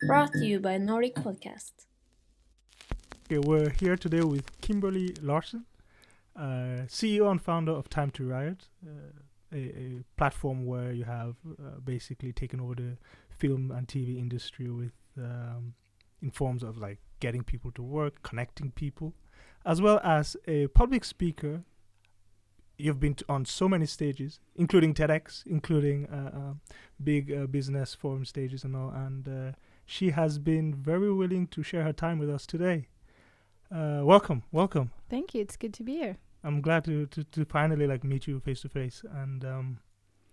Brought to you by NORDIC podcast. Okay, we're here today with Kimberly Larsen, CEO and founder of Time to Riot, a platform where you have basically taken over the film and TV industry with in forms of like getting people to work, connecting people, as well as a public speaker. You've been on so many stages, including TEDx, including big business forum stages and all, and she has been very willing to share her time with us today. Welcome. Thank you. It's good to be here. I'm glad to finally like meet you face to face. And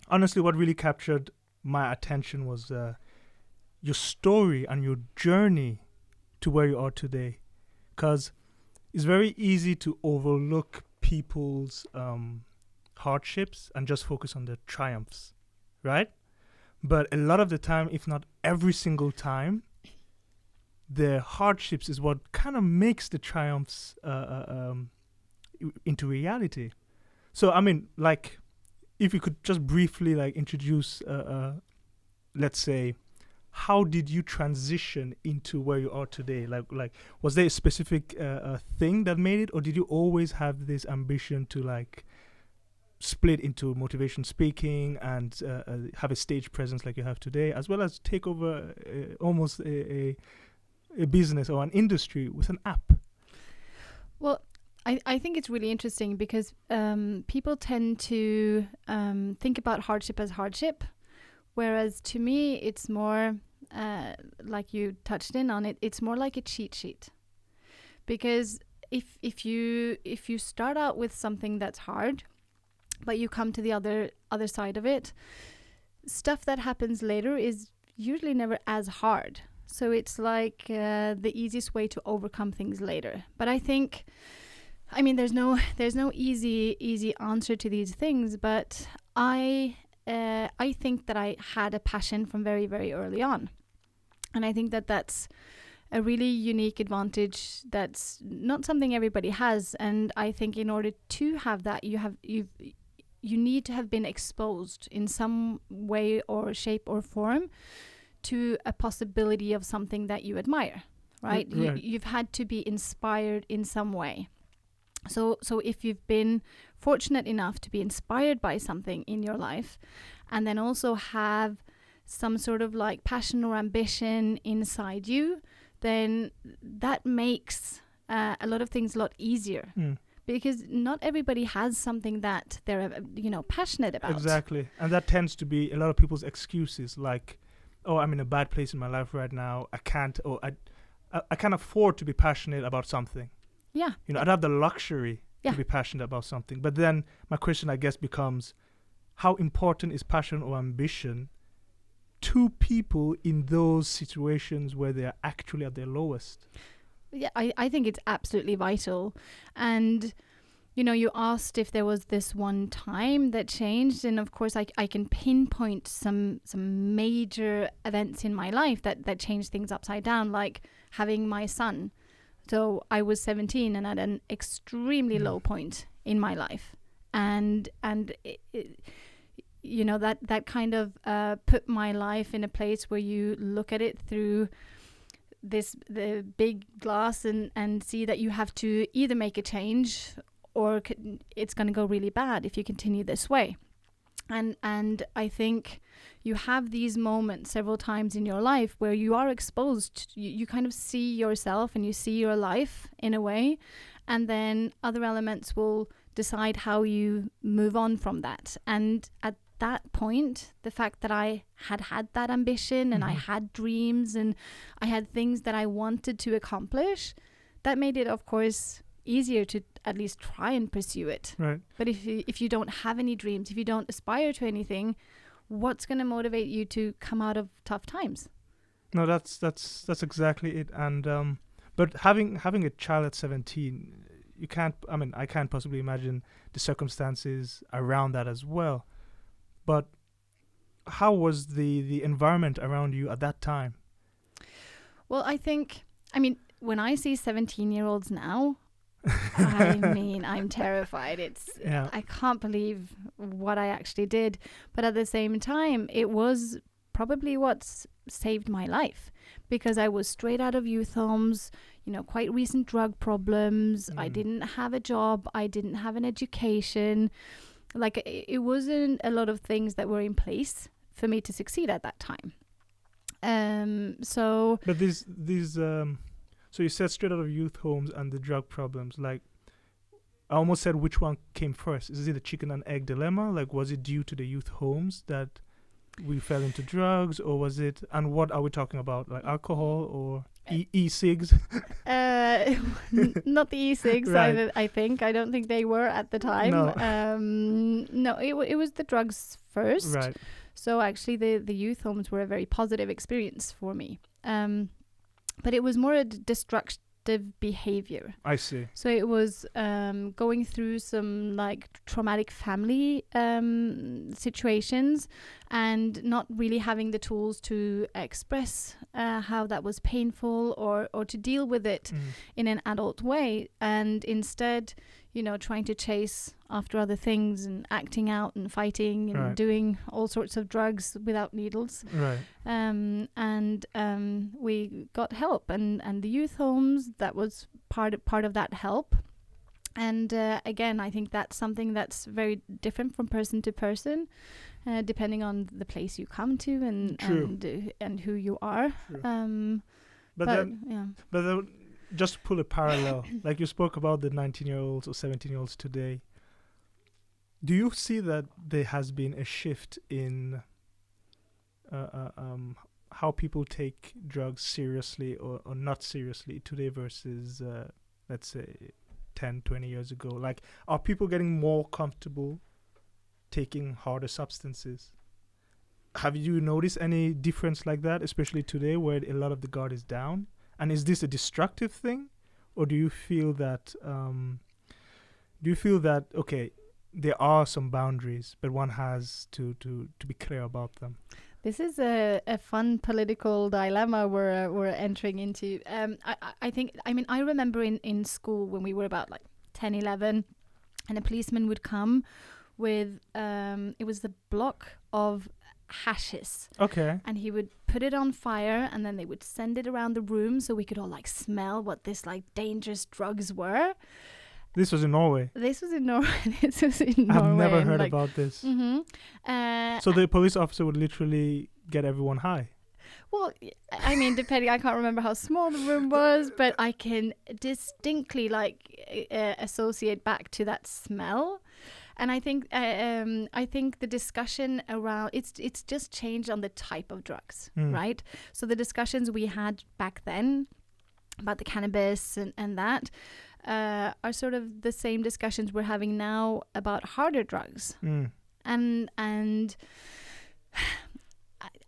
honestly, what really captured my attention was your story and your journey to where you are today. Because it's very easy to overlook people's hardships and just focus on their triumphs, right? But a lot of the time, if not every single time, the hardships is what kind of makes the triumphs into reality. So, I mean, like, if you could just briefly, like, introduce, let's say, how did you transition into where you are today? Like, was there a specific thing that made it, or did you always have this ambition to, like, split into motivation speaking and have a stage presence like you have today, as well as take over almost a business or an industry with an app? Well, I think it's really interesting because people tend to think about hardship as hardship, whereas to me it's more like you touched in on it. It's more like a cheat sheet, because if you start out with something that's hard, but you come to the other side of it, stuff that happens later is usually never as hard. So it's like the easiest way to overcome things later. But I think, I mean, there's no easy answer to these things. But I think that I had a passion from very, very early on, and I think that that's a really unique advantage. That's not something everybody has, and I think in order to have that, you need to have been exposed in some way or shape or form to a possibility of something that you admire, right? Right. You've had to be inspired in some way. So if you've been fortunate enough to be inspired by something in your life, and then also have some sort of like passion or ambition inside you, then that makes a lot of things a lot easier. Because not everybody has something that they're, passionate about. Exactly. And that tends to be a lot of people's excuses, like, oh, I'm in a bad place in my life right now. I can't afford to be passionate about something. Yeah. I don't have the luxury to be passionate about something. But then my question, I guess, becomes, how important is passion or ambition to people in those situations where they are actually at their lowest? Yeah, I think it's absolutely vital. And, you asked if there was this one time that changed. And of course, I can pinpoint some major events in my life that changed things upside down, like having my son. So I was 17 and at an extremely low point in my life. And that kind of put my life in a place where you look at it through the big glass and see that you have to either make a change or it's going to go really bad if you continue this way. And I think you have these moments several times in your life where you are exposed. You kind of see yourself and you see your life in a way, and then other elements will decide how you move on from that. And at that point, the fact that I had that ambition and I had dreams and I had things that I wanted to accomplish, that made it, of course, easier to at least try and pursue it. Right. But if you don't have any dreams, if you don't aspire to anything, what's going to motivate you to come out of tough times? No, that's exactly it. And but having a child at 17, you can't. I mean, I can't possibly imagine the circumstances around that as well. But how was the environment around you at that time? Well, I mean, when I see 17-year-olds now, I mean, I'm terrified. I can't believe what I actually did. But at the same time, it was probably what's saved my life, because I was straight out of youth homes, quite recent drug problems. I didn't have a job. I didn't have an education. Like, it wasn't a lot of things that were in place for me to succeed at that time. But so you said straight out of youth homes and the drug problems. Like, I almost said which one came first. Is it the chicken and egg dilemma? Like, was it due to the youth homes that we fell into drugs, or was it? And what are we talking about? Like alcohol or e-cigs? Not the e-cigs. Right. I think. I don't think they were at the time. No, it was the drugs first. Right. So actually, the youth homes were a very positive experience for me. But it was more a destructive behavior. I see. So it was going through some like traumatic family situations and not really having the tools to express how that was painful or to deal with it in an adult way, and instead trying to chase after other things and acting out and fighting and doing all sorts of drugs without needles. Right. We got help, and the youth homes, that was part of that help. And again, I think that's something that's very different from person to person, depending on the place you come to and who you are. But then, just to pull a parallel, like you spoke about the 19-year-olds or 17-year-olds today, do you see that there has been a shift in how people take drugs seriously or not seriously today versus, let's say, 10, 20 years ago? Like, are people getting more comfortable taking harder substances? Have you noticed any difference like that, especially today where a lot of the guard is down? And is this a destructive thing, or do you feel that okay, there are some boundaries, but one has to be clear about them? This is a fun political dilemma we're entering into. I remember in school when we were about like 10, 11, and a policeman would come with it was the block of hashes. Okay. And he would put it on fire, and then they would send it around the room so we could all like smell what this like dangerous drugs were. This was in Norway. This was in Norway. I've never heard about this. Mm-hmm. So the police officer would literally get everyone high. Well, I mean, depending, I can't remember how small the room was, but I can distinctly associate back to that smell. And I think the discussion around it's just changed on the type of drugs, right? So the discussions we had back then about the cannabis and that are sort of the same discussions we're having now about harder drugs. And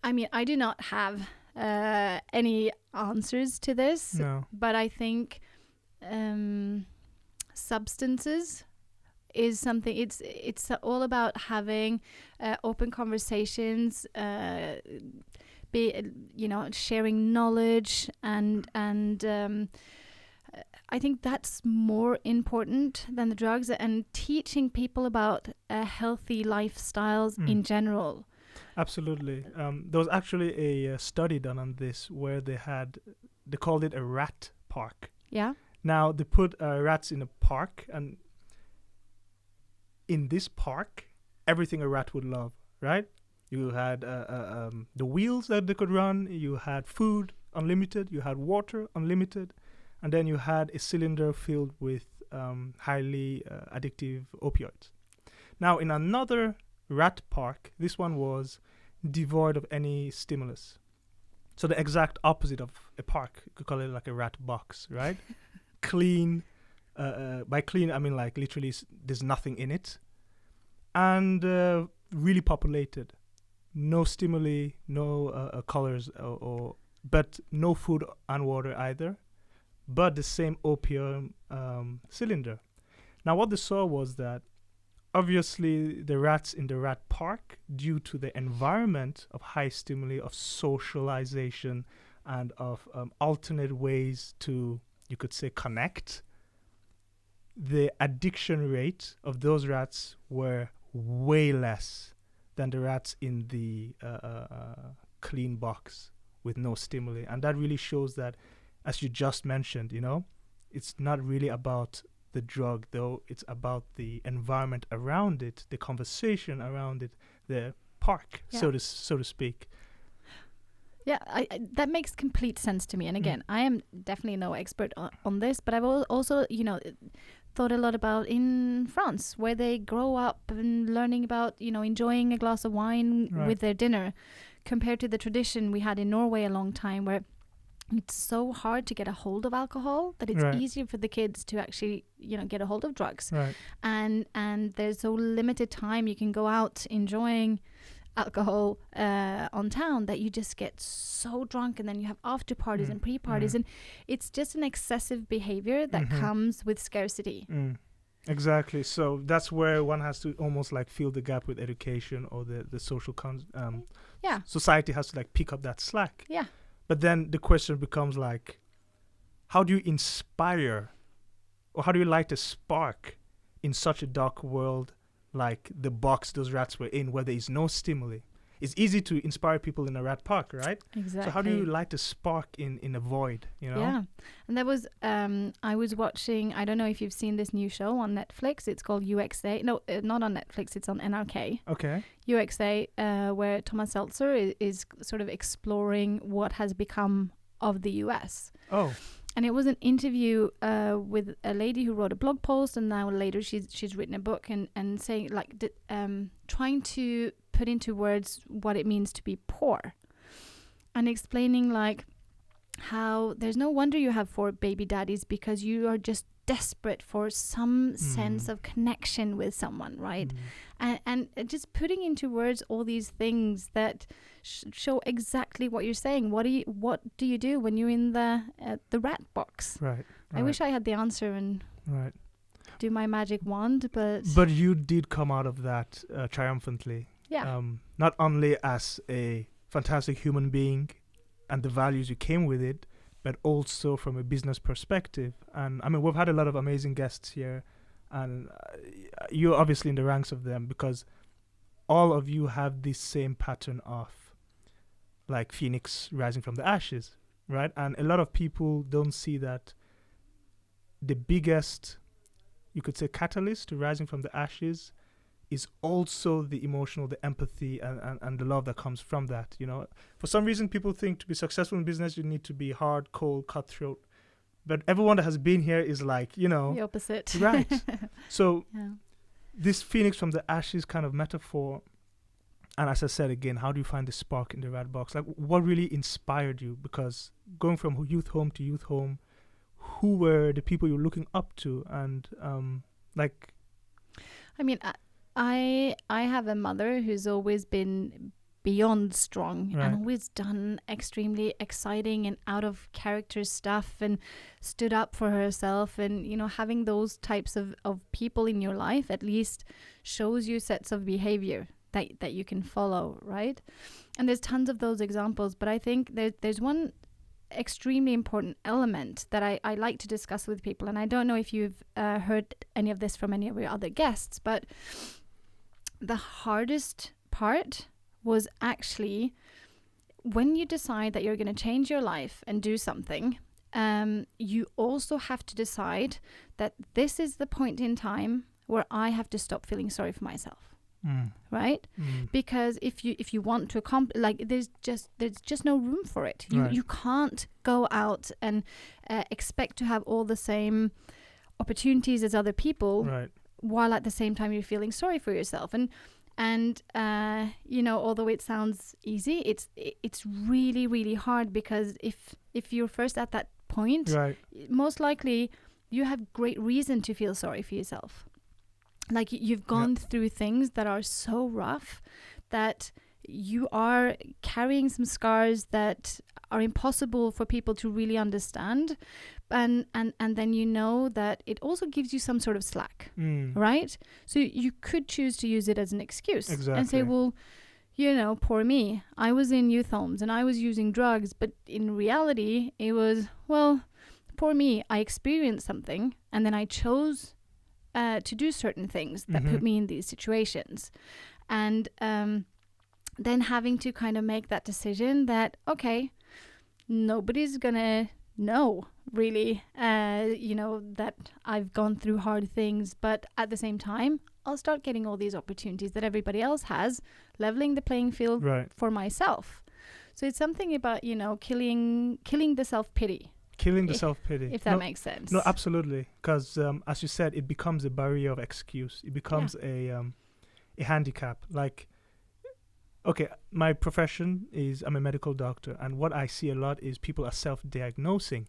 I mean, I do not have any answers to this, no. But I think substances is something. It's all about having open conversations, sharing knowledge, and I think that's more important than the drugs, and teaching people about healthy lifestyles in general. Absolutely. There was actually a study done on this where they called it a rat park. Yeah. Now they put rats in a park, and in this park, everything a rat would love, right? You had the wheels that they could run, you had food, unlimited, you had water, unlimited, and then you had a cylinder filled with highly addictive opioids. Now, in another rat park, this one was devoid of any stimulus. So the exact opposite of a park. You could call it like a rat box, right? Clean. By clean, I mean like literally there's nothing in it. And really populated. No stimuli, no colors, but no food and water either. But the same opium cylinder. Now what they saw was that obviously the rats in the rat park, due to the environment of high stimuli, of socialization, and of alternate ways to, you could say, connect, the addiction rate of those rats were way less than the rats in the clean box with no stimuli. And that really shows that, as you just mentioned, it's not really about the drug, though. It's about the environment around it, the conversation around it, the park, so to speak. Yeah, that makes complete sense to me. And again, I am definitely no expert on this, but I've also, thought a lot about in France, where they grow up and learning about, enjoying a glass of wine with their dinner, compared to the tradition we had in Norway a long time, where it's so hard to get a hold of alcohol that it's easier for the kids to actually, get a hold of drugs. Right. And there's so limited time you can go out enjoying alcohol on town that you just get so drunk, and then you have after parties and pre-parties, and it's just an excessive behavior that comes with scarcity. Exactly. So that's where one has to almost like fill the gap with education, or the social society has to like pick up that slack. Yeah. But then the question becomes like, how do you inspire, or how do you light a spark in such a dark world like the box those rats were in, where there is no stimuli? It's easy to inspire people in a rat park, right? Exactly. So how do you light a spark in a void, Yeah. And that was, I was watching, I don't know if you've seen this new show on Netflix. It's called UXA. No, not on Netflix. It's on NRK. Okay. UXA, where Thomas Seltzer is sort of exploring what has become of the US. Oh. And it was an interview with a lady who wrote a blog post, and now later she's written a book and saying like trying to put into words what it means to be poor, and explaining like how there's no wonder you have 4 baby daddies, because you are just desperate for some sense of connection with someone, right? And just putting into words all these things that show exactly what you're saying. What do you do when you're in the rat box? Right. I wish I had the answer and do my magic wand, but you did come out of that triumphantly. Yeah. Not only as a fantastic human being and the values you came with it, but also from a business perspective. And I mean, we've had a lot of amazing guests here, and you're obviously in the ranks of them, because all of you have this same pattern of like phoenix rising from the ashes, right? And a lot of people don't see that the biggest, you could say, catalyst to rising from the ashes is also the emotional, the empathy, and the love that comes from that. For some reason, people think to be successful in business, you need to be hard, cold, cutthroat. But everyone that has been here is like, the opposite. Right. So this phoenix from the ashes kind of metaphor. And as I said again, how do you find the spark in the rat box? Like, what really inspired you? Because going from youth home to youth home, who were the people you're looking up to? And I mean, I have a mother who's always been beyond strong and always done extremely exciting and out of character stuff, and stood up for herself. And having those types of people in your life at least shows you sets of behavior that you can follow, right? And there's tons of those examples, but I think there's one extremely important element that I like to discuss with people. And I don't know if you've heard any of this from any of your other guests, but the hardest part was actually when you decide that you're going to change your life and do something, you also have to decide that this is the point in time where I have to stop feeling sorry for myself. Right? Because if you want to accomplish, like, there's just no room for it. You can't go out and expect to have all the same opportunities as other people, while at the same time you're feeling sorry for yourself. And although it sounds easy, it's really, really hard, because if you're first at that point, most likely you have great reason to feel sorry for yourself. Like, you've gone through things that are so rough that you are carrying some scars that are impossible for people to really understand. And then that it also gives you some sort of slack, right? So you could choose to use it as an excuse and say, well, poor me. I was in youth homes and I was using drugs, but in reality, it was, well, poor me. I experienced something, and then I chose to do certain things that put me in these situations. And then having to kind of make that decision that, okay, nobody's gonna know really, that I've gone through hard things, but at the same time, I'll start getting all these opportunities that everybody else has, leveling the playing field for myself. So it's something about, killing the self-pity. Killing the self-pity. If that makes sense. No, absolutely. Because as you said, it becomes a barrier of excuse. It becomes a handicap. Like, okay, my profession is I'm a medical doctor. And what I see a lot is people are self-diagnosing.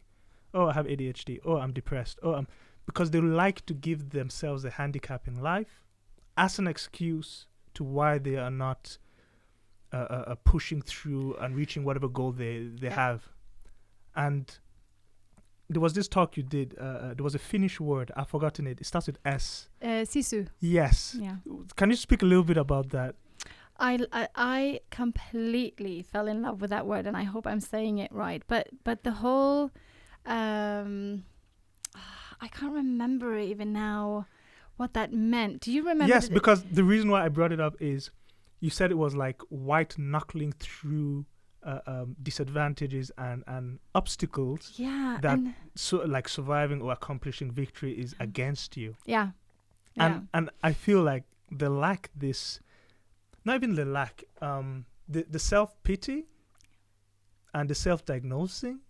Oh, I have ADHD. Oh, I'm depressed. Because they like to give themselves a handicap in life as an excuse to why they are not pushing through and reaching whatever goal they have. And there was this talk you did. There was a Finnish word. I've forgotten it. It starts with S. Sisu. Yes. Yeah. Can you speak a little bit about that? I completely fell in love with that word, and I hope I'm saying it right. But the whole, I can't remember even now what that meant. Do you remember? Yes, because the reason why I brought it up is you said it was like white knuckling through disadvantages and obstacles. Yeah. That like surviving or accomplishing victory is against you. Yeah. And I feel like they lack this. Not even the lack, the self-pity and the self-diagnosing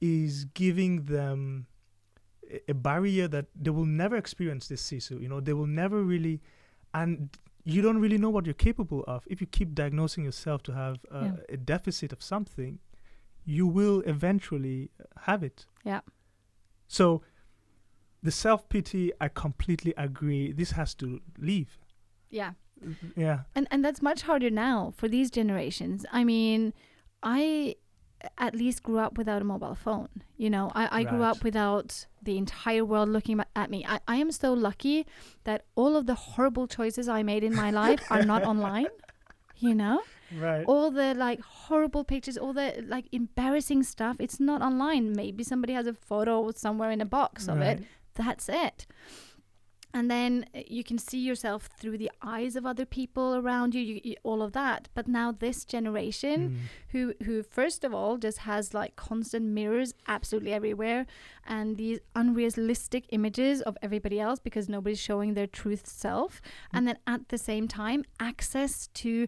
is giving them a barrier that they will never experience this sisu. They will never really, and you don't really know what you're capable of. If you keep diagnosing yourself to have a deficit of something, you will eventually have it. Yeah. So the self-pity, I completely agree. This has to leave. Yeah. Yeah. And that's much harder now for these generations. I mean, I at least grew up without a mobile phone. I grew up without the entire world looking at me. I am so lucky that all of the horrible choices I made in my life are not online, Right. All the horrible pictures, all the embarrassing stuff, it's not online. Maybe somebody has a photo somewhere in a box of it. That's it. And then you can see yourself through the eyes of other people around you, all of that. But now this generation who first of all just has constant mirrors absolutely everywhere and these unrealistic images of everybody else because nobody's showing their truth self. And then at the same time, access to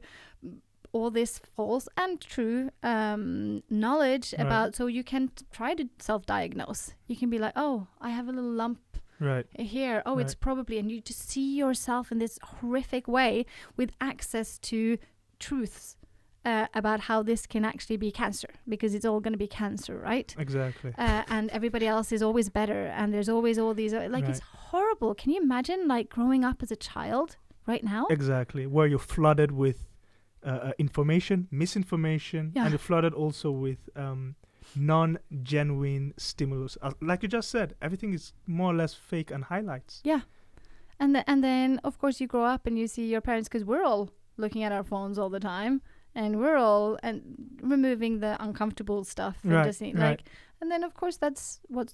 all this false and true knowledge about, so you can try to self-diagnose. You can be like, oh, I have a little lump here. Oh, it's probably, and you just see yourself in this horrific way with access to truths about how this can actually be cancer, because it's all going to be cancer, right? Exactly. And everybody else is always better, and there's always all these it's horrible. Can you imagine growing up as a child right now? Exactly, where you're flooded with information, misinformation, and you're flooded also with non-genuine stimulus. Like you just said, everything is more or less fake and highlights. Yeah. And then of course you grow up and you see your parents, because we're all looking at our phones all the time and we're all removing the uncomfortable stuff and just and then of course that's what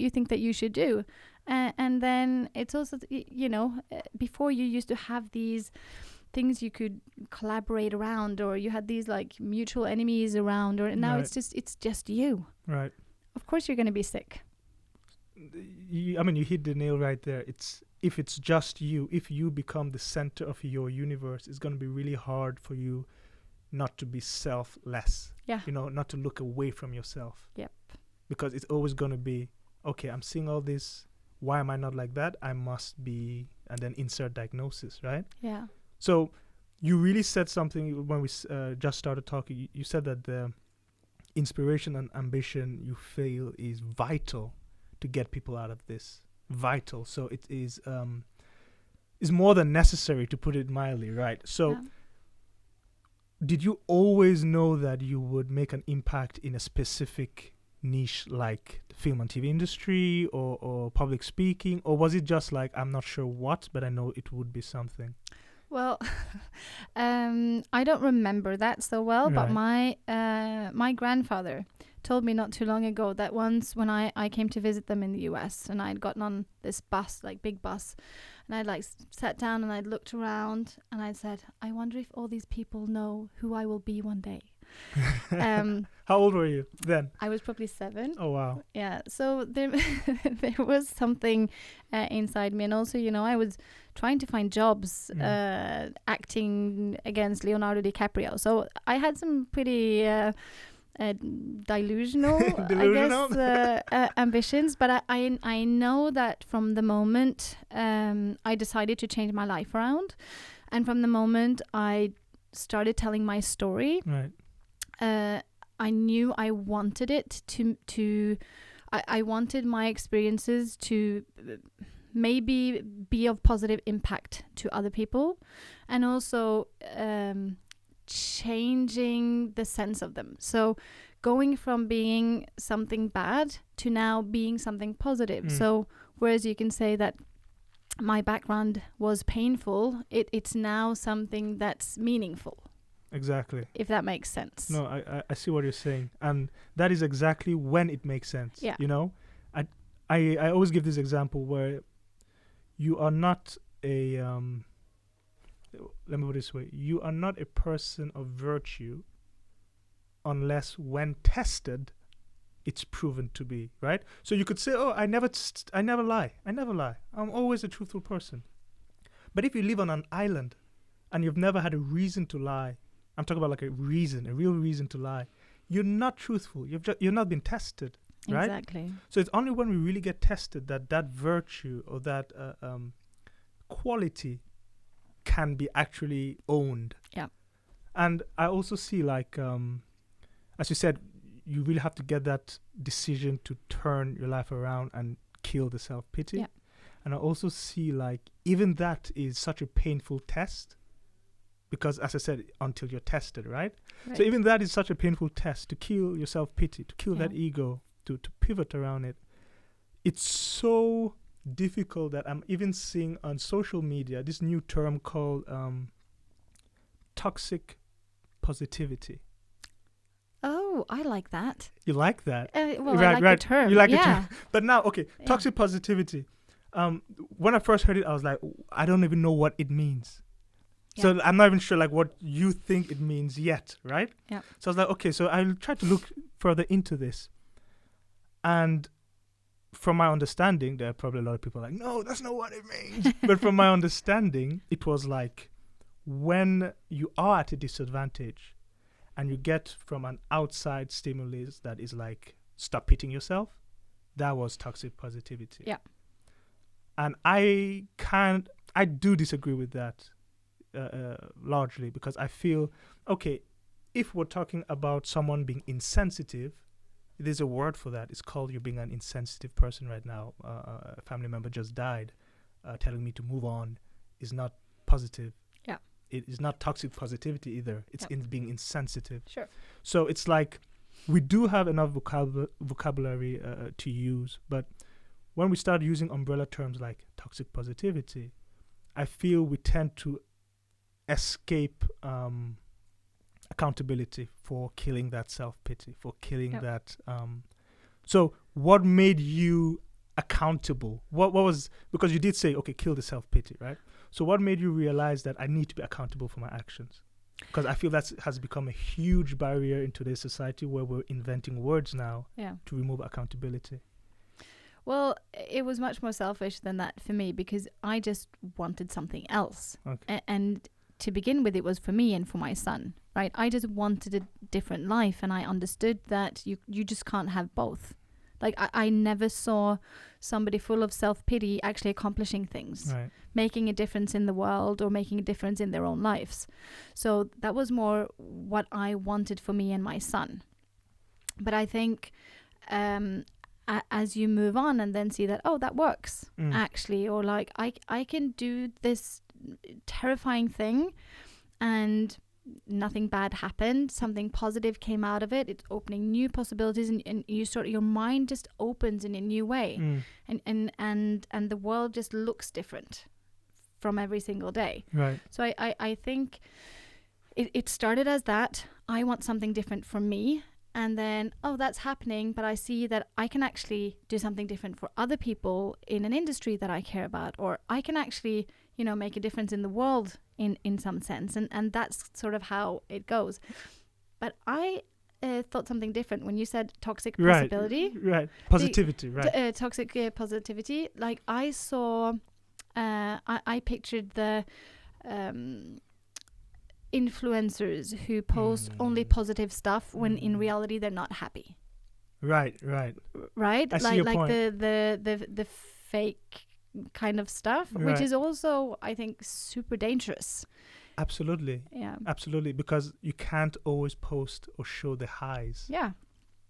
you think that you should do. And then it's also before you used to have these things you could collaborate around, or you had these mutual enemies around, or now it's just you. Right. Of course you're going to be sick. You hit the nail right there. If it's just you, if you become the center of your universe, it's going to be really hard for you not to be selfless. Yeah. Not to look away from yourself. Yep. Because it's always going to be, okay, I'm seeing all this. Why am I not like that? I must be, and then insert diagnosis, right? Yeah. So you really said something when we just started talking. You said that the inspiration and ambition you feel is vital to get people out of this. Vital. So it is more than necessary, to put it mildly, right? So did you always know that you would make an impact in a specific niche like the film and TV industry or public speaking? Or was it just I'm not sure what, but I know it would be something? Well, I don't remember that so well, but my grandfather told me not too long ago that once when I came to visit them in the US, and I'd gotten on this bus, like big bus, and I'd like sat down and I'd looked around and I'd said, I wonder if all these people know who I will be one day. How old were you then? I was probably 7. Oh, wow. Yeah, so there was something inside me, and also, you know, I was trying to find jobs acting against Leonardo DiCaprio. So I had some pretty delusional, I guess, ambitions. But I know that from the moment I decided to change my life around, and from the moment I started telling my story, Right. I knew I wanted it I wanted my experiences to maybe be of positive impact to other people, and also changing the sense of them. So going from being something bad to now being something positive. So whereas you can say that my background was painful, it's now something that's meaningful. Exactly. If that makes sense. No, I see what you're saying, and that is exactly when it makes sense. Yeah. You know, I always give this example where you are not a let me put it this way: you are not a person of virtue unless, when tested, it's proven to be right. So you could say, "Oh, I never lie. I'm always a truthful person." But if you live on an island and you've never had a reason to lie, I'm talking about like a real reason to lie, you're not truthful. You're not been tested, right? Exactly. So it's only when we really get tested that virtue or that quality can be actually owned. Yeah. And I also see, like, as you said, you really have to get that decision to turn your life around and kill the self-pity. Yeah. And I also see, like, even that is such a painful test. Because, as I said, until you're tested, right? So even that is such a painful test, to kill your self-pity, to kill that ego, to pivot around it. It's so difficult that I'm even seeing on social media this new term called toxic positivity. Oh, I like that. You like that? Well, I like the term. You like the term. But now, okay, toxic positivity. When I first heard it, I was like, I don't even know what it means. Yeah. So I'm not even sure like what you think it means yet, right? Yeah. So I was like, okay, so I'll try to look further into this. And from my understanding, there are probably a lot of people like, no, that's not what it means. But from my understanding, it was like when you are at a disadvantage and you get from an outside stimulus that is like, stop pitying yourself, that was toxic positivity. Yeah. And I do disagree with that. Largely because I feel, okay, if we're talking about someone being insensitive, there's a word for that. It's called you're being an insensitive person right now. A family member just died. Telling me to move on is not positive. Yeah. It is not toxic positivity either. It's in being insensitive. Sure. So it's like we do have enough vocabulary to use, but when we start using umbrella terms like toxic positivity, I feel we tend to escape accountability for killing that self-pity, for killing that. So what made you accountable? What was, because you did say, okay, kill the self-pity, right? So what made you realize that I need to be accountable for my actions? Because I feel that has become a huge barrier in today's society where we're inventing words now to remove accountability. Well, it was much more selfish than that for me because I just wanted something else. Okay. And to begin with, it was for me and for my son, right? I just wanted a different life, and I understood that you just can't have both. Like, I never saw somebody full of self-pity actually accomplishing things, making a difference in the world or making a difference in their own lives. So that was more what I wanted for me and my son. But I think as you move on and then see that, oh, that works actually, or like I can do this terrifying thing and nothing bad happened, something positive came out of it, it's opening new possibilities, and your mind just opens in a new way, and the world just looks different from every single day. Right. So I think it started as that. I want something different for me, and then, oh, that's happening, but I see that I can actually do something different for other people in an industry that I care about, or I can actually, make a difference in the world in some sense. And that's sort of how it goes. But I thought something different when you said toxic possibility. Right. Positivity, right. Toxic positivity. Like I saw, I pictured the influencers who post only positive stuff when in reality they're not happy. Right. Right? I see your point. The fake kind of stuff, which is also, I think, super dangerous. Absolutely. Yeah. Absolutely, because you can't always post or show the highs. Yeah.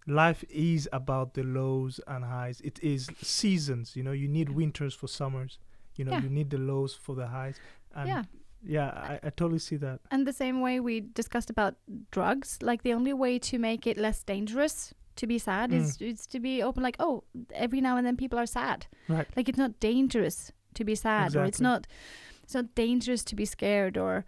Life is about the lows and highs. It is seasons, you need winters for summers. You need the lows for the highs. And I totally see that. And the same way we discussed about drugs, like the only way to make it less dangerous to be sad is to be open, like, oh, every now and then people are sad. Right. Like it's not dangerous to be sad, exactly. or it's not dangerous to be scared, or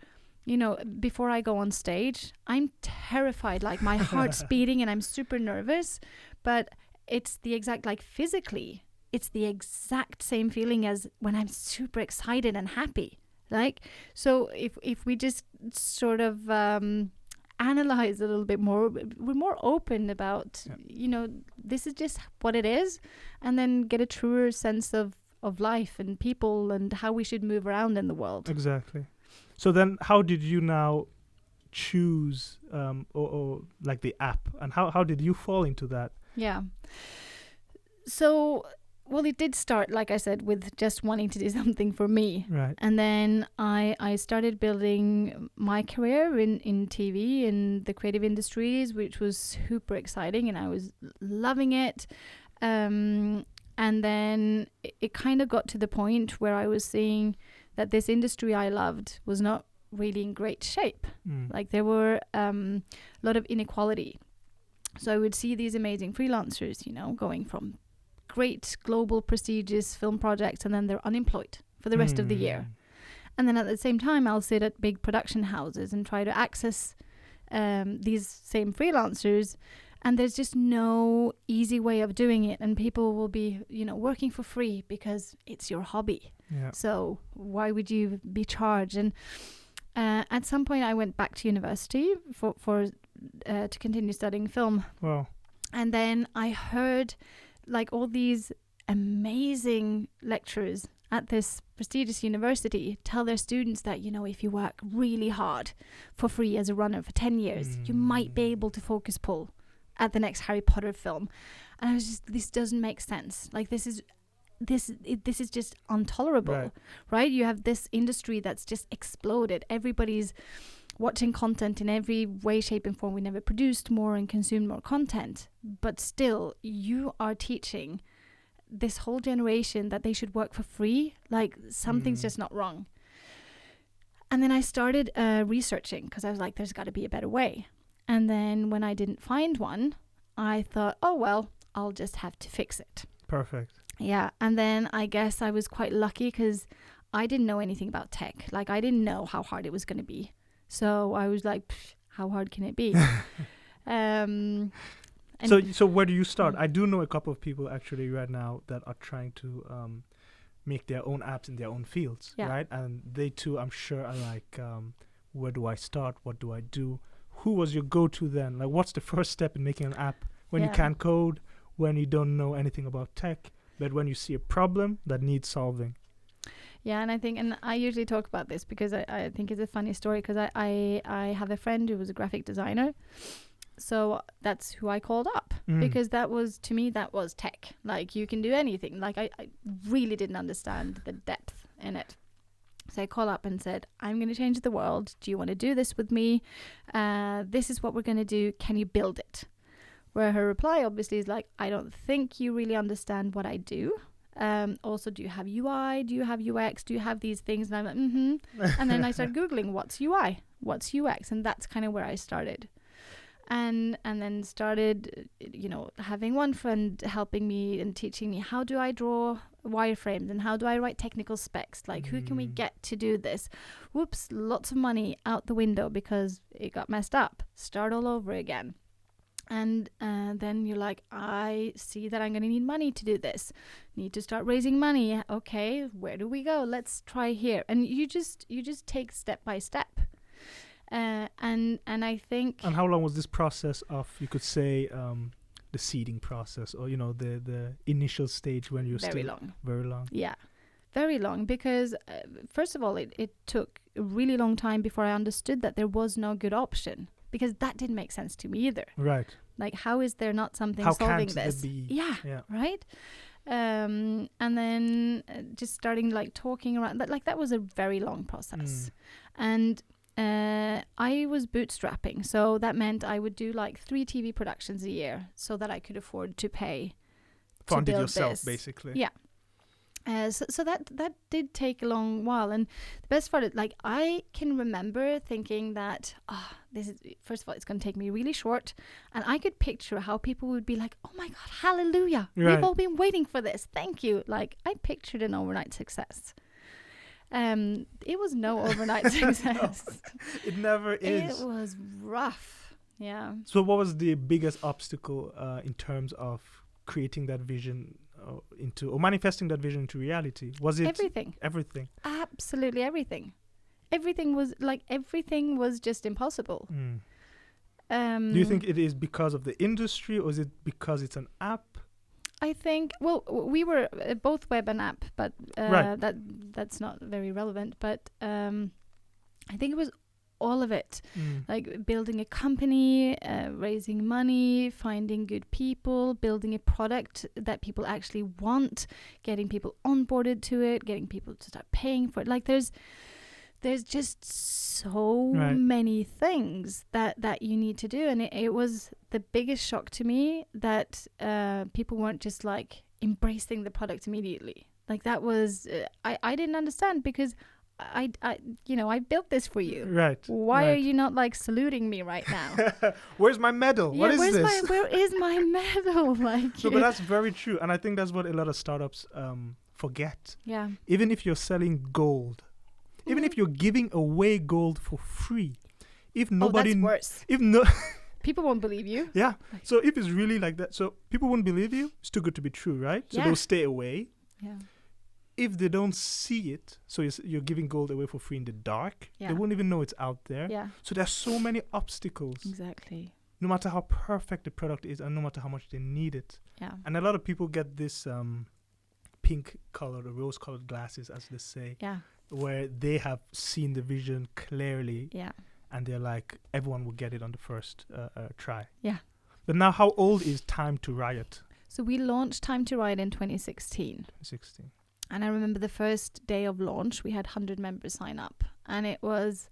before I go on stage, I'm terrified, like my heart's beating and I'm super nervous, but it's the exact, like physically, it's the exact same feeling as when I'm super excited and happy. Like, so if we just sort of analyze a little bit more, we're more open about, this is just what it is, and then get a truer sense of life and people and how we should move around in the world. Exactly. So then how did you now choose or like the app, and how did you fall into that? Yeah. So, well, it did start, like I said, with just wanting to do something for me. Right. And then I started building my career in TV, in the creative industries, which was super exciting, and I was loving it. And then it kind of got to the point where I was seeing that this industry I loved was not really in great shape. Like there were a lot of inequality. So I would see these amazing freelancers, going from great global prestigious film projects, and then they're unemployed for the rest of the year. And then at the same time, I'll sit at big production houses and try to access these same freelancers. And there's just no easy way of doing it. And people will be, working for free because it's your hobby. Yeah. So why would you be charged? And at some point I went back to university for to continue studying film. Wow. And then I heard like all these amazing lecturers at this prestigious university tell their students that, if you work really hard for free as a runner for 10 years, you might be able to focus pull at the next Harry Potter film. And I was just, this doesn't make sense. Like this is just intolerable, right? You have this industry that's just exploded. Everybody's watching content in every way, shape and form. We never produced more and consumed more content, but still you are teaching this whole generation that they should work for free. Like something's just not wrong. And then I started researching, because I was like, there's got to be a better way. And then when I didn't find one, I thought, oh, well, I'll just have to fix it. Perfect. Yeah. And then I guess I was quite lucky because I didn't know anything about tech. Like I didn't know how hard it was going to be. So I was like, how hard can it be? So where do you start? I do know a couple of people actually right now that are trying to make their own apps in their own fields, right? And they too, I'm sure, are like, where do I start? What do I do? Who was your go-to then? Like, what's the first step in making an app when you can't code, when you don't know anything about tech, but when you see a problem that needs solving? Yeah, and I think, and I usually talk about this because I think it's a funny story, because I have a friend who was a graphic designer. So that's who I called up, because that was, to me, that was tech. Like you can do anything. Like I really didn't understand the depth in it. So I called up and said, I'm going to change the world. Do you want to do this with me? This is what we're going to do. Can you build it? Where her reply obviously is like, I don't think you really understand what I do. Also, do you have UI? Do you have UX? Do you have these things? And I'm like, And then I started Googling, what's UI? What's UX? And that's kind of where I started. And then started, having one friend helping me and teaching me, how do I draw wireframes and how do I write technical specs? Like, who can we get to do this? Whoops, lots of money out the window because it got messed up. Start all over again. And then you're like, I see that I'm going to need money to do this. Need to start raising money. Okay, where do we go? Let's try here. And you just take step by step. And I think. And how long was this process of, you could say, the seeding process, or the initial stage when you're very still long. Very long. Yeah, very long, because first of all, it took a really long time before I understood that there was no good option, because that didn't make sense to me either. Right. Like, how is there not something How solving can't this? there be? Yeah, right. And then just starting like talking around that was a very long process. And I was bootstrapping, so that meant I would do like 3 TV productions a year so that I could afford to pay. Funded build yourself, this. basically. Yeah. So that did take a long while, and the best part is, like, I can remember thinking that this is, first of all, it's going to take me really short, and I could picture how people would be like, oh my god, hallelujah, Right. we've all been waiting for this, thank you. Like, I pictured an overnight success. It was no overnight success. It never is. It was rough. Yeah. So what was the biggest obstacle in terms of creating that vision or manifesting that vision into reality? Was it Everything. Absolutely everything. Everything was just impossible. Do you think it is because of the industry, or is it because it's an app? I think, well, we were both web and app, but Right. that's not very relevant. But I think it was all of it, like building a company, raising money, finding good people, building a product that people actually want, getting people onboarded to it, getting people to start paying for it. Like, there's just so Right. many things that you need to do, and it was the biggest shock to me that people weren't just like embracing the product immediately. Like, that was I didn't understand, because I built this for you. Right. Why right. are you not like saluting me right now? Where's my medal? What is this? Where is my medal? Like, No, but that's very true, and I think that's what a lot of startups forget. yeah. Even if you're selling gold, even if you're giving away gold for free, if nobody, that's worse. if no, People won't believe you. yeah. So if it's really like that, so people won't believe you. It's too good to be true, right? So Yeah. they'll stay away. Yeah. If they don't see it, so you're giving gold away for free in the dark, Yeah. they won't even know it's out there. Yeah. So there's so many obstacles, Exactly. no matter how perfect the product is and no matter how much they need it. Yeah. And a lot of people get this pink colored or rose colored glasses, as they say, Yeah. where they have seen the vision clearly Yeah. and they're like, everyone will get it on the first try. Yeah. But now, how old is Time to Riot? So we launched Time to Riot in 2016. 16. And I remember the first day of launch, we had 100 members sign up. And it was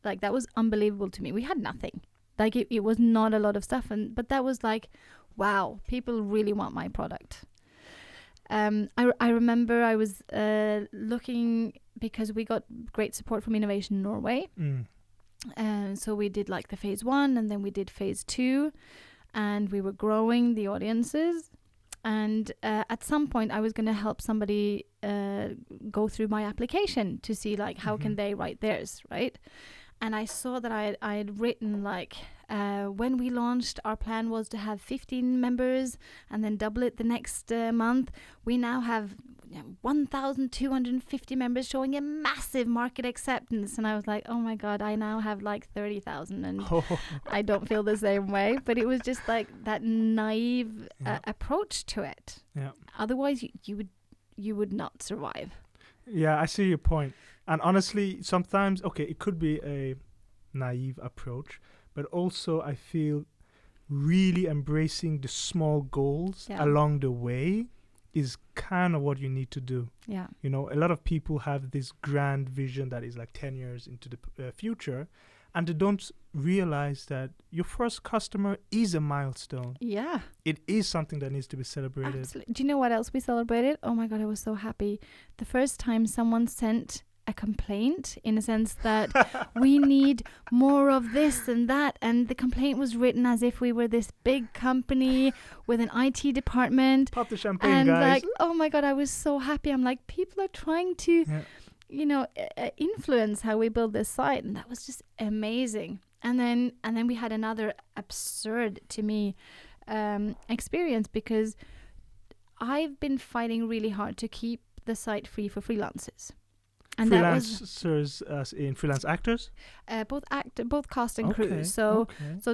like, that was unbelievable to me. We had nothing. Like, it was not a lot of stuff. But that was like, wow, people really want my product. I remember I was looking, because we got great support from Innovation Norway. So we did like the phase 1, and then we did phase 2, and we were growing the audiences. And at some point I was going to help somebody go through my application to see like how can they write theirs, right? And I saw that I had written like, when we launched, our plan was to have 15 members and then double it the next month. We now have 1,250 members, showing a massive market acceptance. And I was like, oh my God, I now have like 30,000, and I don't feel the same way. But it was just like that naive approach to it. Yeah. Otherwise, you would not survive. Yeah, I see your point. And honestly, sometimes, okay, it could be a naive approach, but also I feel really embracing the small goals along the way is kind of what you need to do. Yeah. You know, a lot of people have this grand vision that is like 10 years into the future, and they don't realize that your first customer is a milestone. Yeah. It is something that needs to be celebrated. Absolutely. Do you know what else we celebrated? Oh my God, I was so happy. The first time someone sent a complaint, in a sense that we need more of this and that, and the complaint was written as if we were this big company with an IT department. Pop the champagne, and guys. like, oh my God, I was so happy. I'm like, people are trying to, you know, influence how we build this site, and that was just amazing. And then we had another absurd, to me, experience, because I've been fighting really hard to keep the site free for freelancers. And freelancers as in freelance actors? Both cast and crew. So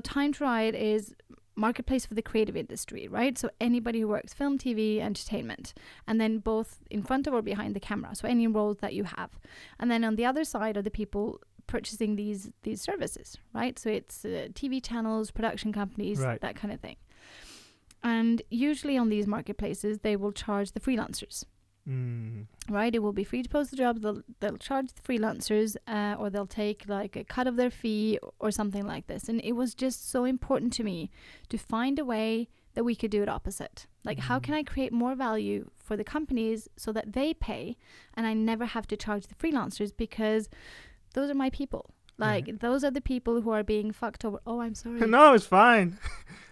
Time to Riot is marketplace for the creative industry, right? So anybody who works film, TV, entertainment, and then both in front of or behind the camera. So any roles that you have. And then on the other side are the people purchasing these services, right? So it's TV channels, production companies, that kind of thing. And usually on these marketplaces, they will charge the freelancers. Right, it will be free to post the jobs. They'll charge the freelancers, or they'll take like a cut of their fee or something like this. And it was just so important to me to find a way that we could do it opposite. Like, how can I create more value for the companies so that they pay, and I never have to charge the freelancers, because those are my people. Like, those are the people who are being fucked over. Oh, I'm sorry. No, it's fine.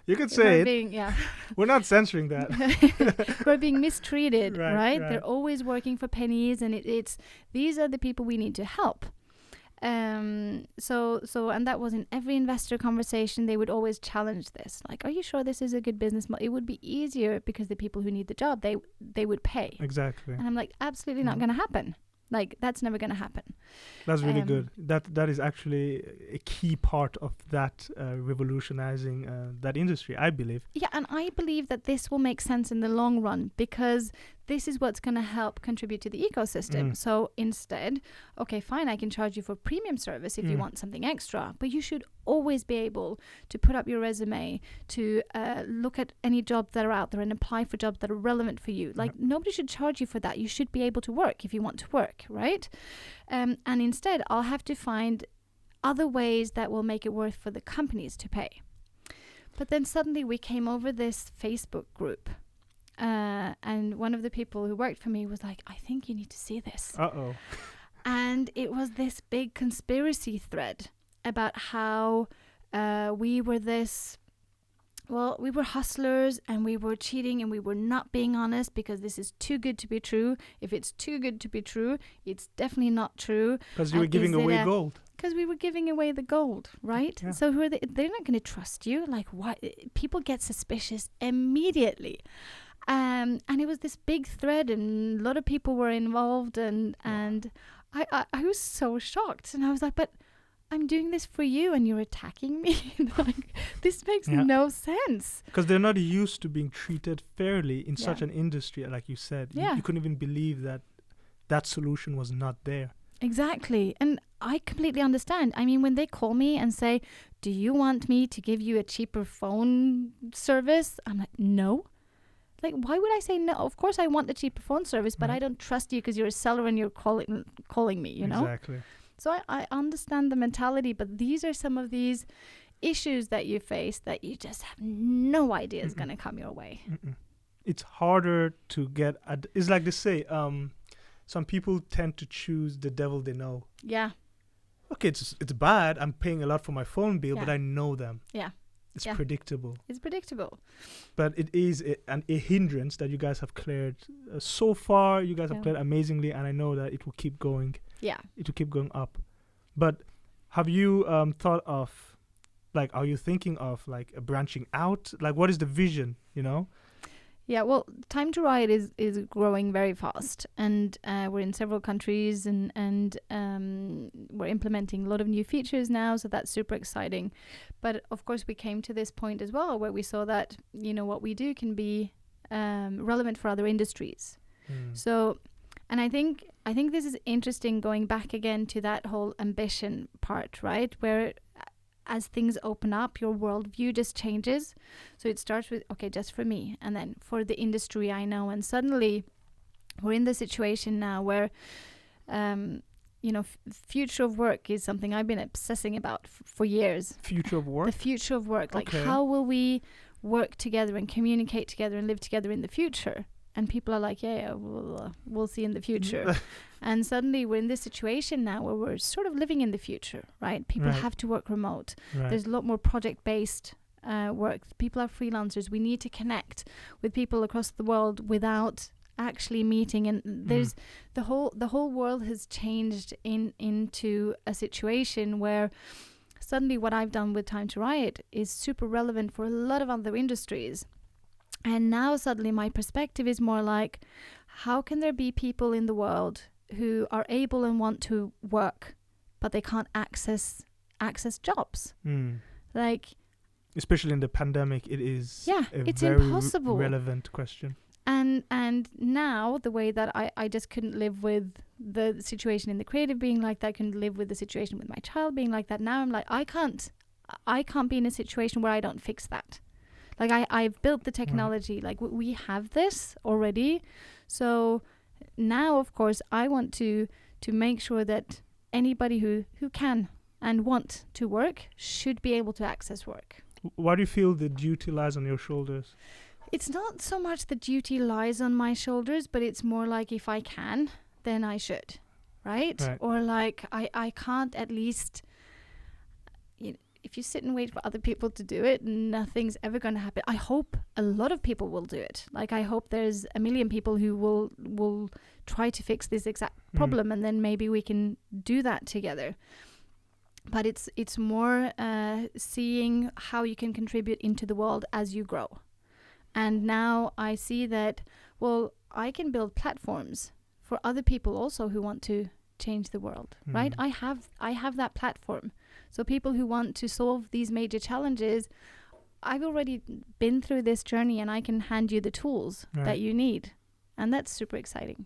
You can say it. We're not censoring that. We're being mistreated, right? They're always working for pennies, and it's these are the people we need to help. So and that was in every investor conversation. They would always challenge this. Like, are you sure this is a good business model? It would be easier because the people who need the job, they would pay. Exactly. And I'm like, absolutely not going to happen. Like, that's never going to happen. That's really good. That is actually a key part of that revolutionizing that industry, I believe. Yeah, and I believe that this will make sense in the long run, because this is what's going to help contribute to the ecosystem. So instead, okay, fine, I can charge you for premium service if you want something extra, but you should always be able to put up your resume, to look at any jobs that are out there and apply for jobs that are relevant for you. Like, nobody should charge you for that. You should be able to work if you want to work, right? And instead, I'll have to find other ways that will make it worth for the companies to pay. But then suddenly we came over this Facebook group. And one of the people who worked for me was like, I think you need to see this. Uh-oh. And it was this big conspiracy thread about how we were hustlers, and we were cheating, and we were not being honest, because this is too good to be true. If it's too good to be true, it's definitely not true. Because you were giving away gold. Because we were giving away the gold, right? Yeah. So who are they? They're not going to trust you. Like, what? People get suspicious immediately. And it was this big thread, and a lot of people were involved, and I was so shocked, and I was like, but I'm doing this for you, and you're attacking me. Like, this makes no sense. Because they're not used to being treated fairly in such an industry, like you said. You couldn't even believe that solution was not there. Exactly. And I completely understand. I mean, when they call me and say, do you want me to give you a cheaper phone service? I'm like, no. Like, why would I say no? Of course I want the cheaper phone service, but I don't trust you because you're a seller and you're calling me, you know? Exactly. So I understand the mentality, but these are some of these issues that you face that you just have no idea is going to come your way. It's harder to get... it's like they say, some people tend to choose the devil they know. Yeah. Okay, it's bad. I'm paying a lot for my phone bill, but I know them. Yeah. It's predictable. It's predictable. But it is a hindrance that you guys have cleared. So far, you guys have cleared amazingly, and I know that it will keep going. Yeah. It will keep going up. But have you thought of, like, are you thinking of, like, branching out? Like, what is the vision, you know? Yeah, well, Time to Riot is growing very fast, and we're in several countries, and we're implementing a lot of new features now, so that's super exciting. But of course, we came to this point as well where we saw that, you know, what we do can be relevant for other industries. So, and I think this is interesting, going back again to that whole ambition part, right? Where as things open up, your worldview just changes. So it starts with, okay, just for me, and then for the industry I know. And suddenly we're in the situation now where, you know, future of work is something I've been obsessing about for years. Future of work? The future of work. Like, how will we work together and communicate together and live together in the future? And people are like, we'll see in the future. And suddenly we're in this situation now where we're sort of living in the future, right? People have to work remote. There's a lot more project-based work. People are freelancers. We need to connect with people across the world without actually meeting. And there's the whole world has changed into a situation where suddenly what I've done with Time to Riot is super relevant for a lot of other industries. And now suddenly my perspective is more like, how can there be people in the world who are able and want to work, but they can't access jobs? Like, especially in the pandemic, it is it's very impossible. Relevant question. And now the way that I just couldn't live with the situation in the creative being like that, I couldn't live with the situation with my child being like that. Now I'm like, I can't be in a situation where I don't fix that. Like I've built the technology, like we have this already. So now, of course, I want to make sure that anybody who can and want to work should be able to access work. Why do you feel the duty lies on your shoulders? It's not so much the duty lies on my shoulders, but it's more like if I can, then I should, right? Or like I can't at least, if you sit and wait for other people to do it, nothing's ever going to happen. I hope a lot of people will do it. Like I hope there's a million people who will try to fix this exact problem, and then maybe we can do that together. But it's more seeing how you can contribute into the world as you grow. And now I see that, well, I can build platforms for other people also who want to change the world, right? I have that platform. So people who want to solve these major challenges, I've already been through this journey and I can hand you the tools that you need. And that's super exciting.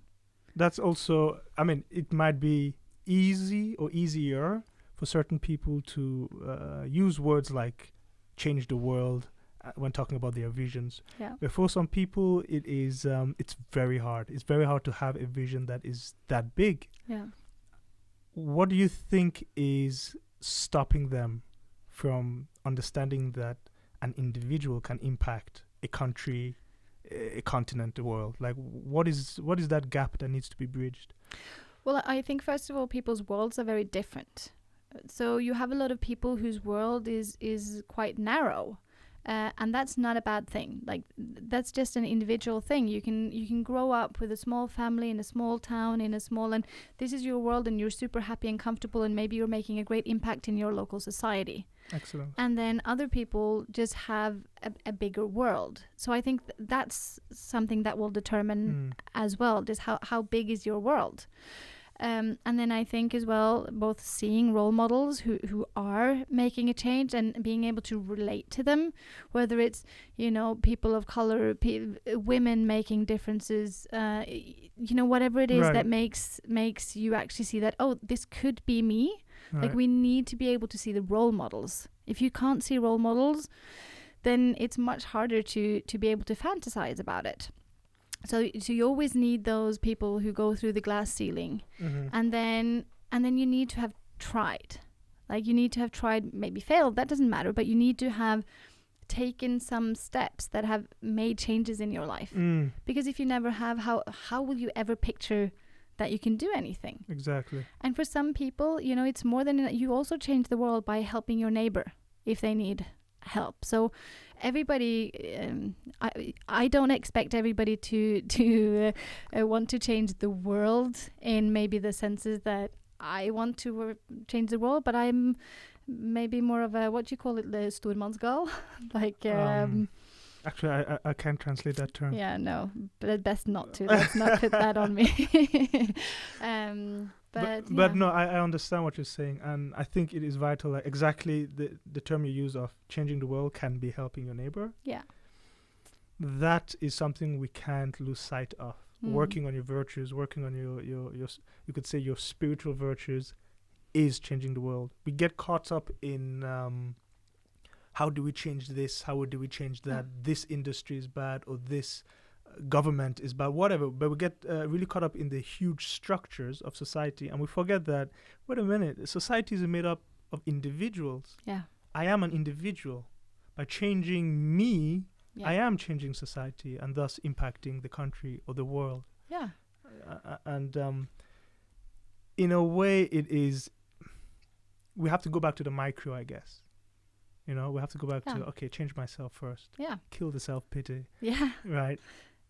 That's also, I mean, it might be easy or easier for certain people to use words like change the world when talking about their visions. Yeah. But for some people, it is it's very hard. It's very hard to have a vision that is that big. Yeah. What do you think is stopping them from understanding that an individual can impact a country, a continent, the world? Like, what is that gap that needs to be bridged? Well, I think first of all, people's worlds are very different. So you have a lot of people whose world is quite narrow. And that's not a bad thing. Like that's just an individual thing. You can grow up with a small family in a small town and this is your world and you're super happy and comfortable and maybe you're making a great impact in your local society. Excellent. And then other people just have a bigger world. So I think that's something that will determine as well, just how big is your world. And then I think as well, both seeing role models who are making a change and being able to relate to them, whether it's, people of color, women making differences, whatever it is that makes you actually see that, oh, this could be me. Right. Like we need to be able to see the role models. If you can't see role models, then it's much harder to be able to fantasize about it. So you always need those people who go through the glass ceiling, and then you need to have tried. Like you need to have tried, maybe failed, that doesn't matter, but you need to have taken some steps that have made changes in your life. Because if you never have, how will you ever picture that you can do anything? Exactly. And for some people, it's more than you also change the world by helping your neighbor if they need help. So everybody, I don't expect everybody to want to change the world in maybe the senses that I want to change the world, but I'm maybe more of a, what do you call it, the stormannsgal? Like actually I can't translate that term. Yeah, no, but best not to. Let's not put that on me. But no, I understand what you're saying, and I think it is vital. Like exactly the term you use of changing the world can be helping your neighbor. Yeah, that is something we can't lose sight of. Working on your virtues, working on your you could say your spiritual virtues, is changing the world. We get caught up in how do we change this? How do we change that? This industry is bad, or this government is bad, whatever. But we get really caught up in the huge structures of society, and we forget that, wait a minute, society is made up of individuals. Yeah. I am an individual. By changing me, I am changing society and thus impacting the country or the world. Yeah. And in a way, it is, we have to go back to the micro, I guess. We have to go back to, change myself first. Yeah. Kill the self-pity. Yeah. Right.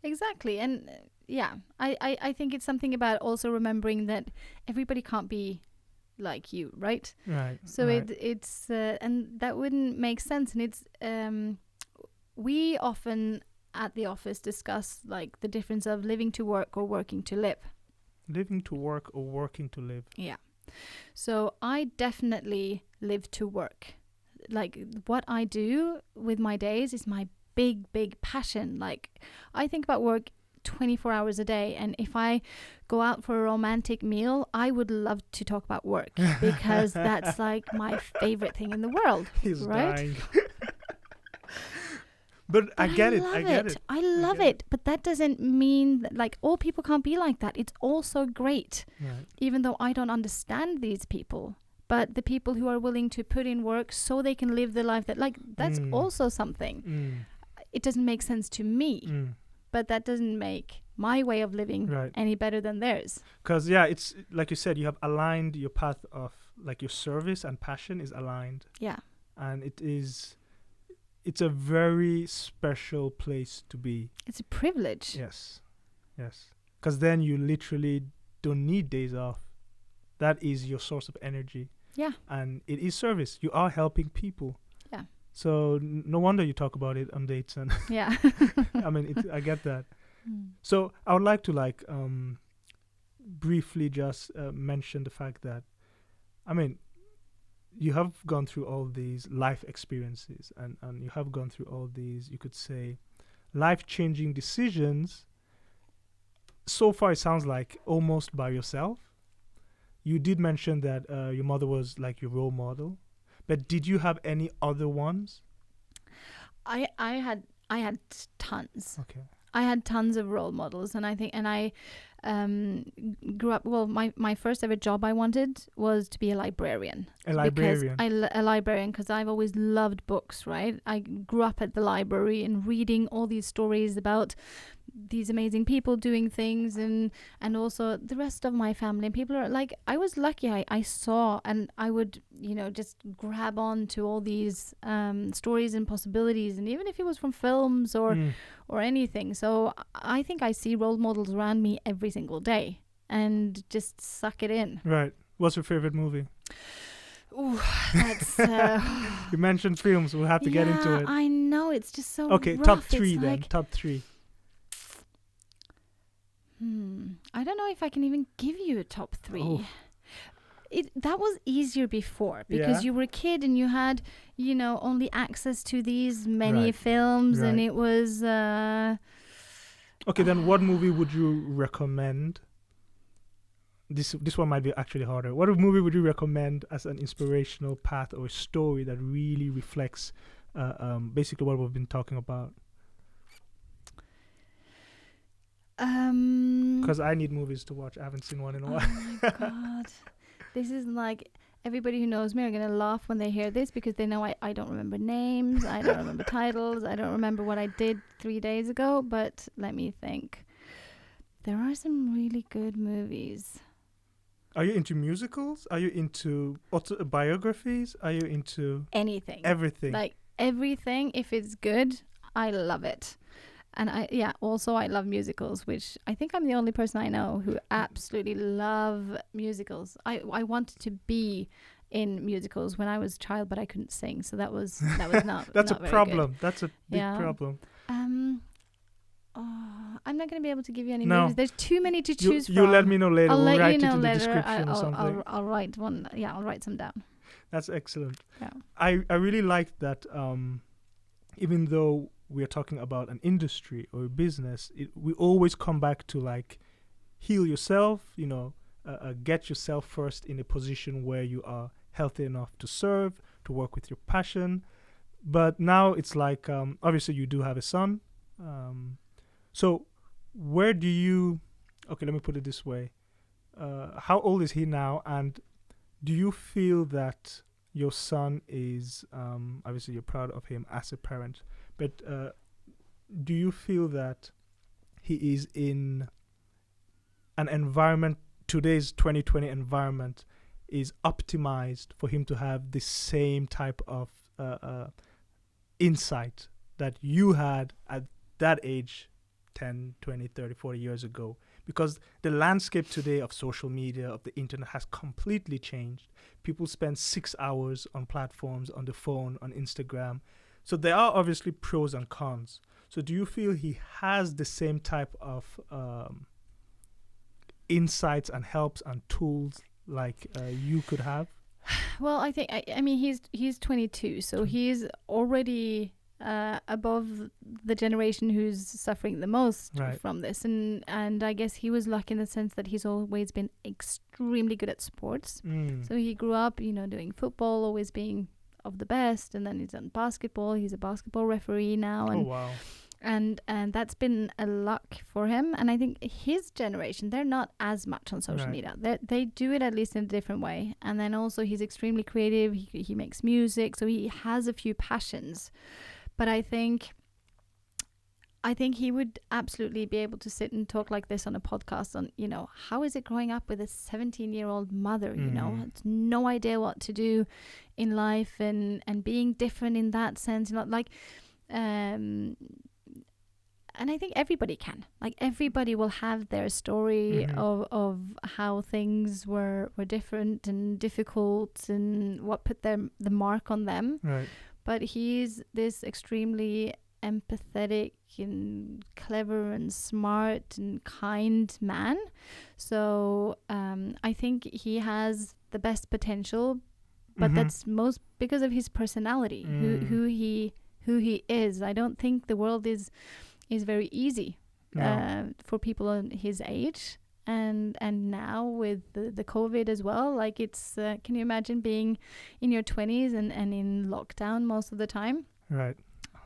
Exactly. And I think it's something about also remembering that everybody can't be like you, right? Right. So right. it's and that wouldn't make sense. And it's we often at the office discuss like the difference of living to work or working to live. Living to work or working to live. Yeah. So I definitely live to work. Like what I do with my days is my big passion. Like I think about work 24 hours a day, and if I go out for a romantic meal, I would love to talk about work because that's like my favorite thing in the world. He's right? dying. But I get it. I get it. I love it. But that doesn't mean that, like, all people can't be like that. It's also great, Right. even though I don't understand these people. But the people who are willing to put in work so they can live the life that, like, that's also something. It doesn't make sense to me, but that doesn't make my way of living Right. any better than theirs. Because, yeah, it's like you said, you have aligned your path of, like, your service and passion is aligned. Yeah. And it's a very special place to be. It's a privilege. Yes. Yes. Because then you literally don't need days off. That is your source of energy. Yeah. And it is service. You are helping people. Yeah. So no wonder you talk about it on dates. And Yeah. I mean, I get that. So I would like to briefly just mention the fact that, I mean, you have gone through all these life experiences and you have gone through all these, you could say, life-changing decisions. So far, it sounds like almost by yourself. You did mention that your mother was like your role model, but did you have any other ones? I had tons. Okay. I had tons of role models, and I grew up. Well, my first ever job I wanted was to be a librarian. A librarian. A librarian, because I've always loved books. Right, I grew up at the library and reading all these stories about these amazing people doing things, and also the rest of my family. People are like, I was lucky. I saw, and I would just grab on to all these stories and possibilities, and even if it was from films or anything. So I think I see role models around me every single day and just suck it in. Right. What's your favorite movie? Ooh, that's You mentioned films. We'll have to get into it. I know, it's just so Okay, rough. top three It's then. like, Top three. I don't know if I can even give you a top three. Oh. That was easier before because you were a kid and you had, only access to these many films, and it was. Okay, then what movie would you recommend? This one might be actually harder. What movie would you recommend as an inspirational path or story that really reflects basically what we've been talking about? Because I need movies to watch. I haven't seen one in a while. Oh my god. This is like, everybody who knows me are going to laugh when they hear this because they know I don't remember names, I don't remember titles, I don't remember what I did 3 days ago, but let me think. There are some really good movies. Are you into musicals? Are you into autobiographies? Are you into anything? Everything. Like everything, if it's good, I love it. And also I love musicals, which I think I'm the only person I know who absolutely love musicals. I wanted to be in musicals when I was a child, but I couldn't sing, so that was not. That's not a very problem. Good. That's a big problem. I'm not going to be able to give you any No. movies. There's too many to choose from. You let me know later. I'll we'll let write you know it in later. the description or something. I'll write one. Yeah, I'll write some down. That's excellent. Yeah. I really like that. Even though we're talking about an industry or a business, we always come back to like heal yourself. Get yourself first in a position where you are healthy enough to serve, to work with your passion. But now it's like obviously you do have a son. So where do you? Okay, let me put it this way. How old is he now? And do you feel that your son is obviously you're proud of him as a parent, but do you feel that he is in an environment, today's 2020 environment is optimized for him to have the same type of insight that you had at that age 10, 20, 30, 40 years ago? because the landscape today of social media, of the internet, has completely changed. People spend 6 hours on platforms, on the phone, on Instagram. So there are obviously pros and cons. So do you feel he has the same type of insights and helps and tools like you could have? Well, I think I mean he's 22, so he's already above the generation who's suffering the most from this, and I guess he was lucky in the sense that he's always been extremely good at sports. So he grew up, doing football, always being of the best, and then he's done basketball. He's a basketball referee now, and wow. And that's been a luck for him. And I think his generation, they're not as much on social media. They do it at least in a different way. And then also he's extremely creative. He makes music, so he has a few passions. But I think he would absolutely be able to sit and talk like this on a podcast on, how is it growing up with a 17-year-old mother, has no idea what to do in life and being different in that sense, and I think everybody can. Like, everybody will have their story of how things were different and difficult and what put the mark on them. Right. But he's this extremely empathetic and clever and smart and kind man. So I think he has the best potential, but that's most because of his personality, who he is. I don't think the world is very easy for people on his age, and now with the COVID as well. Like, it's can you imagine being in your 20s and in lockdown most of the time? Right.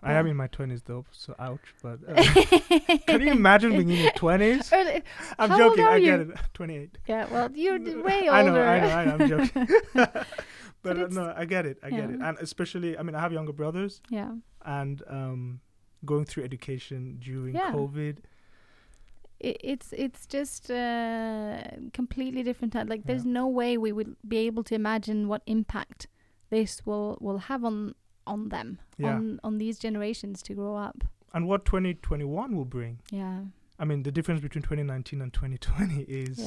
I am in my 20s though, so ouch. But can you imagine being in your 20s? I'm How joking. old are I you? get it. 28. Yeah. Well, you're way I older. know. I'm joking. But no, I get it. I get Yeah. it. And especially, I have younger brothers. Yeah. And going through education during COVID. It's just completely different. Like, there's no way we would be able to imagine what impact this will have on them, on these generations to grow up. And what 2021 will bring. Yeah. The difference between 2019 and 2020 is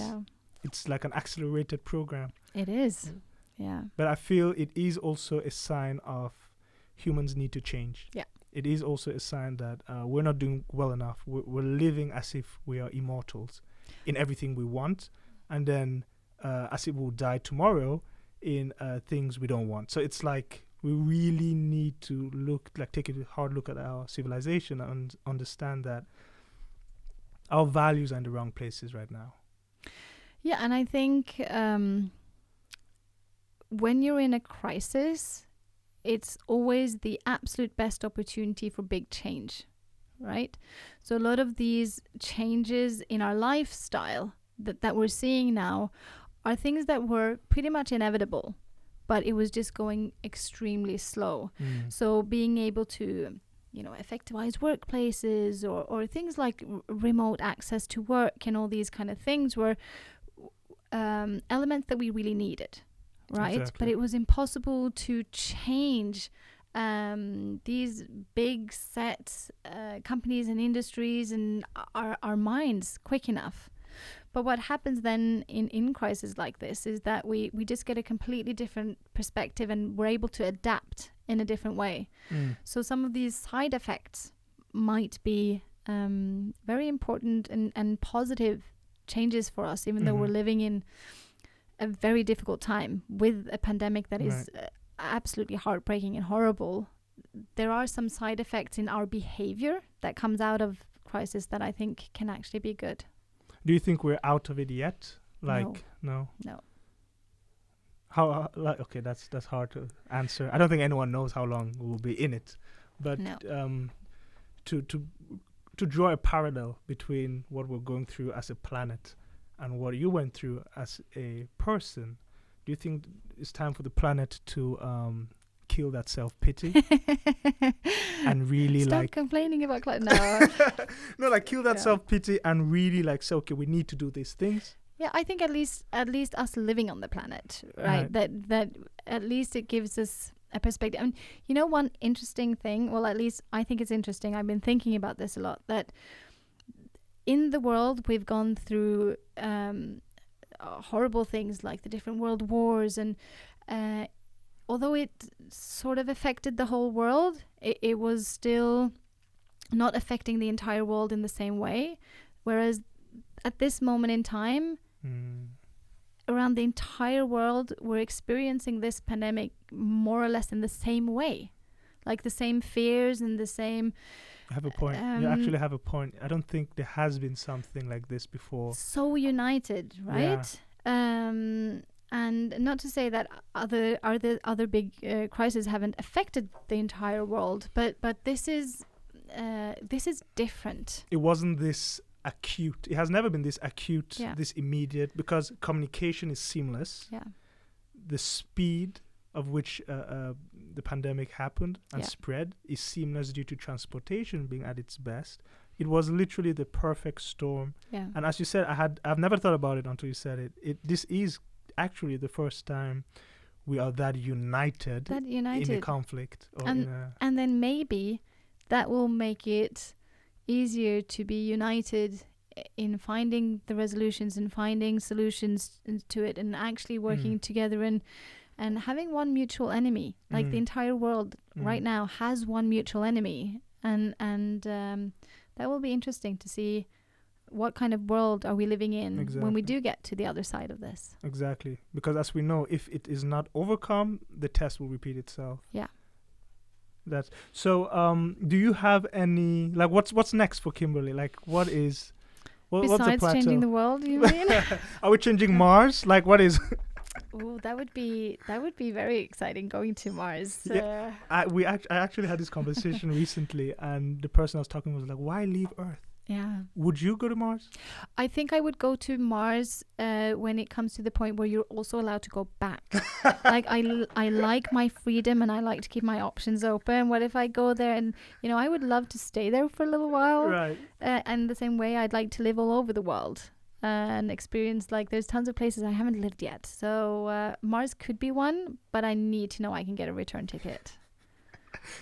it's like an accelerated program. It is. Yeah. But I feel it is also a sign of humans need to change. Yeah. It is also a sign that we're not doing well enough. We're living as if we are immortals in everything we want, and then as if we'll die tomorrow in things we don't want. So it's like we really need to take a hard look at our civilization and understand that our values are in the wrong places right now. Yeah, and I think when you're in a crisis, it's always the absolute best opportunity for big change, right? So a lot of these changes in our lifestyle that we're seeing now are things that were pretty much inevitable, but it was just going extremely slow. So being able to, effectivize workplaces or things like remote access to work and all these kind of things were elements that we really needed. Right. Exactly. But it was impossible to change these big set companies and industries and our minds quick enough. But what happens then in crises like this is that we just get a completely different perspective and we're able to adapt in a different way. So some of these side effects might be very important and positive changes for us, even though we're living in a very difficult time with a pandemic that is absolutely heartbreaking and horrible. There are some side effects in our behavior that comes out of crisis that I think can actually be good. Do you think we're out of it yet? No. How? Okay, that's hard to answer. I don't think anyone knows how long we'll be in it, but to draw a parallel between what we're going through as a planet and what you went through as a person, do you think it's time for the planet to kill that self-pity and really stop complaining about no, kill that self-pity and really say, okay, we need to do these things? Yeah, I think at least us living on the planet, right? That at least it gives us a perspective. And one interesting thing, well, at least I think it's interesting, I've been thinking about this a lot, that in the world, we've gone through horrible things like the different world wars, and although it sort of affected the whole world, it was still not affecting the entire world in the same way. Whereas at this moment in time, around the entire world, we're experiencing this pandemic more or less in the same way. Like the same fears and the same... I have a point. You actually have a point. I don't think there has been something like this before. So united, right? Yeah. And not to say that other big crises haven't affected the entire world, but this is different. It wasn't this acute. It has never been this acute, this immediate, because communication is seamless. Yeah. The speed of which the pandemic happened and spread is seamless due to transportation being at its best. It was literally the perfect storm. Yeah. And as you said, I've never thought about it until you said it. This is actually the first time we are that united in a conflict. And then maybe that will make it easier to be united in finding the resolutions and finding solutions to it, and actually working together and having one mutual enemy. Like the entire world right now has one mutual enemy, and that will be interesting to see what kind of world are we living in when we do get to the other side of this. Exactly, because as we know, if it is not overcome, the test will repeat itself. Yeah. That's so. Do you have any, like, what's next for Kimberly? Like, what's the plateau? Changing the world, you mean? Are we changing Mars? Like, what is? Oh, that would be very exciting, going to Mars. Yeah, I actually had this conversation recently, and the person I was talking was like, "Why leave Earth?" Yeah. Would you go to Mars? I think I would go to Mars when it comes to the point where you're also allowed to go back. Like I like my freedom, and I like to keep my options open. What if I go there and, I would love to stay there for a little while. Right. And the same way, I'd like to live all over the world and experience, like, there's tons of places I haven't lived yet. So Mars could be one, but I need to know I can get a return ticket.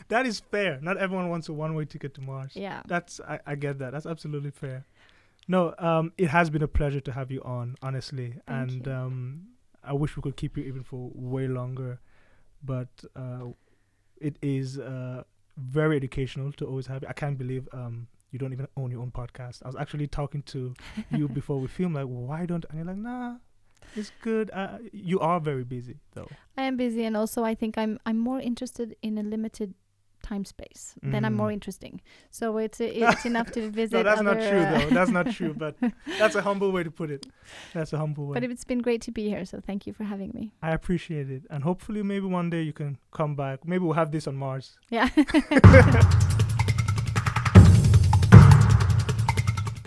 That is fair. Not everyone wants a one-way ticket to Mars. Yeah. I get that. That's absolutely fair. No, it has been a pleasure to have you on, honestly. Thank you. I wish we could keep you even for way longer. But it is very educational to always have you. I can't believe you don't even own your own podcast. I was actually talking to you before we filmed, like, why don't... And you're like, nah, it's good. You are very busy, though. I am busy, and also I think I'm more interested in a limited time space. Then I'm more interesting. So it's enough to visit. No, that's not true, though. That's not true, but that's a humble way to put it. That's a humble way. But it's been great to be here, so thank you for having me. I appreciate it. And hopefully maybe one day you can come back. Maybe we'll have this on Mars. Yeah.